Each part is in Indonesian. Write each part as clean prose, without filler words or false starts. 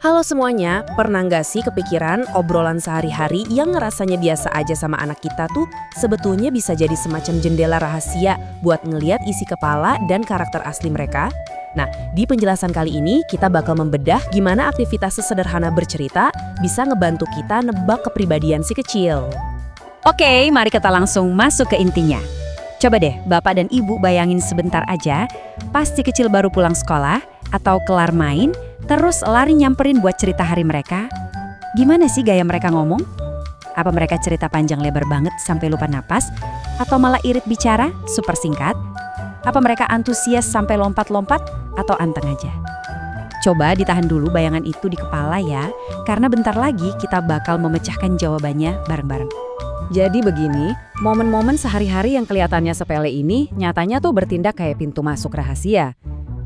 Halo semuanya, pernah nggak sih kepikiran obrolan sehari-hari yang ngerasanya biasa aja sama anak kita tuh sebetulnya bisa jadi semacam jendela rahasia buat ngeliat isi kepala dan karakter asli mereka? Nah, di penjelasan kali ini kita bakal membedah gimana aktivitas sesederhana bercerita bisa ngebantu kita nebak kepribadian si kecil. Oke, mari kita langsung masuk ke intinya. Coba deh, Bapak dan Ibu bayangin sebentar aja, pas si kecil baru pulang sekolah atau kelar main, terus lari nyamperin buat cerita hari mereka. Gimana sih gaya mereka ngomong? Apa mereka cerita panjang lebar banget sampai lupa napas? Atau malah irit bicara, super singkat? Apa mereka antusias sampai lompat-lompat? Atau anteng aja? Coba ditahan dulu bayangan itu di kepala ya, karena bentar lagi kita bakal memecahkan jawabannya bareng-bareng. Jadi begini, momen-momen sehari-hari yang kelihatannya sepele ini nyatanya tuh bertindak kayak pintu masuk rahasia.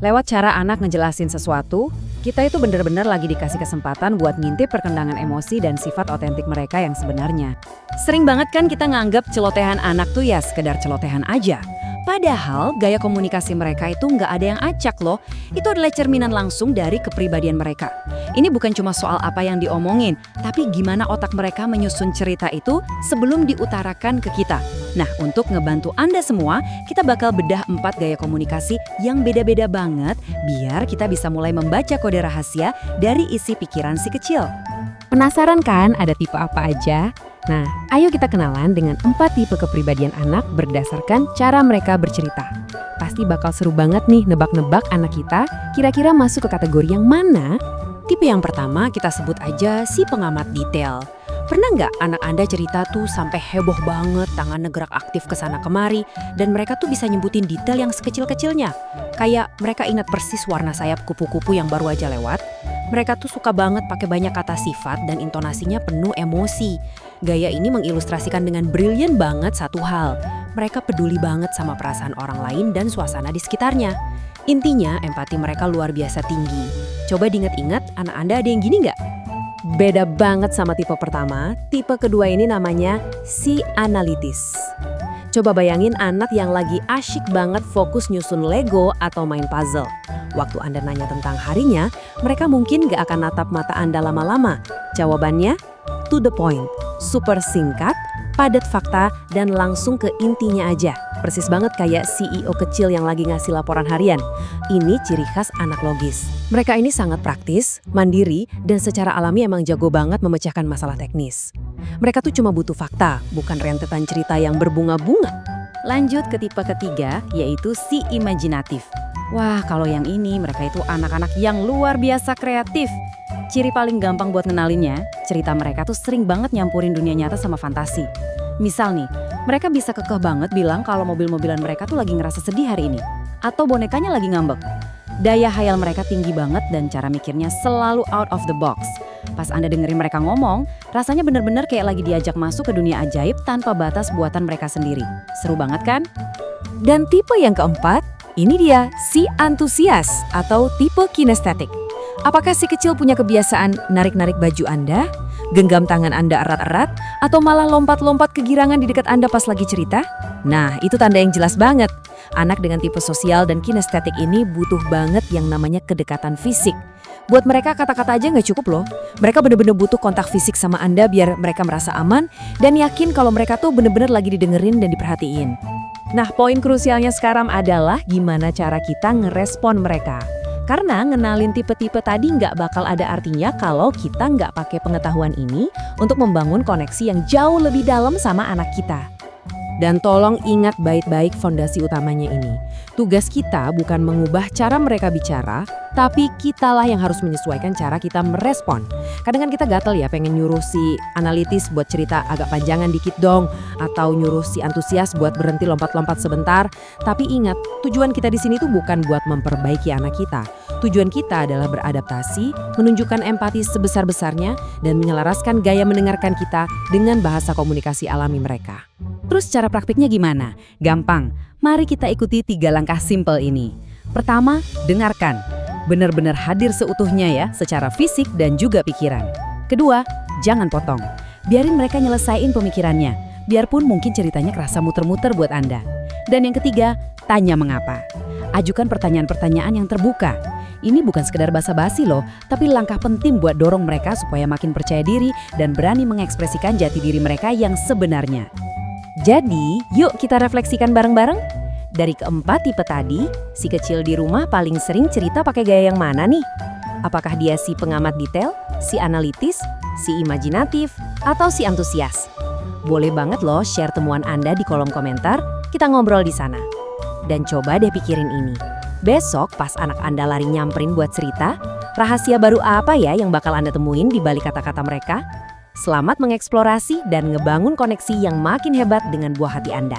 Lewat cara anak ngejelasin sesuatu, kita itu bener-bener lagi dikasih kesempatan buat ngintip perkembangan emosi dan sifat otentik mereka yang sebenarnya. Sering banget kan kita nganggap celotehan anak tuh ya sekedar celotehan aja. Padahal gaya komunikasi mereka itu nggak ada yang acak loh. Itu adalah cerminan langsung dari kepribadian mereka. Ini bukan cuma soal apa yang diomongin, tapi gimana otak mereka menyusun cerita itu sebelum diutarakan ke kita. Nah, untuk ngebantu Anda semua, kita bakal bedah 4 gaya komunikasi yang beda-beda banget biar kita bisa mulai membaca kode rahasia dari isi pikiran si kecil. Penasaran kan ada tipe apa aja? Nah, ayo kita kenalan dengan 4 tipe kepribadian anak berdasarkan cara mereka bercerita. Pasti bakal seru banget nih nebak-nebak anak kita kira-kira masuk ke kategori yang mana? Tipe yang pertama kita sebut aja si pengamat detail. Pernah nggak anak Anda cerita tuh sampai heboh banget, tangan ngegerak aktif kesana kemari, dan mereka tuh bisa nyebutin detail yang sekecil-kecilnya? Kayak mereka ingat persis warna sayap kupu-kupu yang baru aja lewat. Mereka tuh suka banget pakai banyak kata sifat dan intonasinya penuh emosi. Gaya ini mengilustrasikan dengan brilian banget satu hal. Mereka peduli banget sama perasaan orang lain dan suasana di sekitarnya. Intinya empati mereka luar biasa tinggi. Coba diingat-ingat, anak Anda ada yang gini nggak? Beda banget sama tipe pertama, tipe kedua ini namanya si analitis. Coba bayangin anak yang lagi asyik banget fokus nyusun Lego atau main puzzle. Waktu Anda nanya tentang harinya, mereka mungkin gak akan natap mata Anda lama-lama. Jawabannya, to the point, super singkat, padat fakta, dan langsung ke intinya aja. Persis banget kayak CEO kecil yang lagi ngasih laporan harian. Ini ciri khas anak logis. Mereka ini sangat praktis, mandiri, dan secara alami emang jago banget memecahkan masalah teknis. Mereka tuh cuma butuh fakta, bukan rentetan cerita yang berbunga-bunga. Lanjut ke tipe ketiga, yaitu si imajinatif. Wah, kalau yang ini mereka itu anak-anak yang luar biasa kreatif. Ciri paling gampang buat ngenalinnya, cerita mereka tuh sering banget nyampurin dunia nyata sama fantasi. Misal nih, mereka bisa kekeh banget bilang kalau mobil-mobilan mereka tuh lagi ngerasa sedih hari ini. Atau bonekanya lagi ngambek. Daya hayal mereka tinggi banget dan cara mikirnya selalu out of the box. Pas Anda dengerin mereka ngomong, rasanya bener-bener kayak lagi diajak masuk ke dunia ajaib tanpa batas buatan mereka sendiri. Seru banget kan? Dan tipe yang keempat, ini dia si antusias atau tipe kinestetik. Apakah si kecil punya kebiasaan narik-narik baju Anda, genggam tangan Anda erat-erat, atau malah lompat-lompat kegirangan di dekat Anda pas lagi cerita? Nah, itu tanda yang jelas banget. Anak dengan tipe sosial dan kinestetik ini butuh banget yang namanya kedekatan fisik. Buat mereka kata-kata aja nggak cukup loh. Mereka bener-bener butuh kontak fisik sama Anda biar mereka merasa aman dan yakin kalau mereka tuh bener-bener lagi didengerin dan diperhatiin. Nah, poin krusialnya sekarang adalah gimana cara kita ngerespon mereka. Karena ngenalin tipe-tipe tadi nggak bakal ada artinya kalau kita nggak pakai pengetahuan ini untuk membangun koneksi yang jauh lebih dalam sama anak kita. Dan tolong ingat baik-baik fondasi utamanya ini. Tugas kita bukan mengubah cara mereka bicara, tapi kitalah yang harus menyesuaikan cara kita merespon. Kadang kan kita gatel ya pengen nyuruh si analitis buat cerita agak panjangan dikit dong, atau nyuruh si antusias buat berhenti lompat-lompat sebentar. Tapi ingat, tujuan kita di sini tuh bukan buat memperbaiki anak kita. Tujuan kita adalah beradaptasi, menunjukkan empati sebesar-besarnya, dan menyelaraskan gaya mendengarkan kita dengan bahasa komunikasi alami mereka. Terus cara praktiknya gimana? Gampang. Mari kita ikuti 3 langkah simpel ini. Pertama, dengarkan. Benar-benar hadir seutuhnya ya, secara fisik dan juga pikiran. Kedua, jangan potong. Biarin mereka nyelesain pemikirannya. Biarpun mungkin ceritanya kerasa muter-muter buat Anda. Dan yang ketiga, tanya mengapa. Ajukan pertanyaan-pertanyaan yang terbuka. Ini bukan sekedar basa-basi loh, tapi langkah penting buat dorong mereka supaya makin percaya diri dan berani mengekspresikan jati diri mereka yang sebenarnya. Jadi, yuk kita refleksikan bareng-bareng. Dari keempat tipe tadi, si kecil di rumah paling sering cerita pakai gaya yang mana nih? Apakah dia si pengamat detail, si analitis, si imajinatif, atau si antusias? Boleh banget loh share temuan Anda di kolom komentar, kita ngobrol di sana. Dan coba deh pikirin ini. Besok pas anak Anda lari nyamperin buat cerita, rahasia baru apa ya yang bakal Anda temuin di balik kata-kata mereka? Selamat mengeksplorasi dan ngebangun koneksi yang makin hebat dengan buah hati Anda.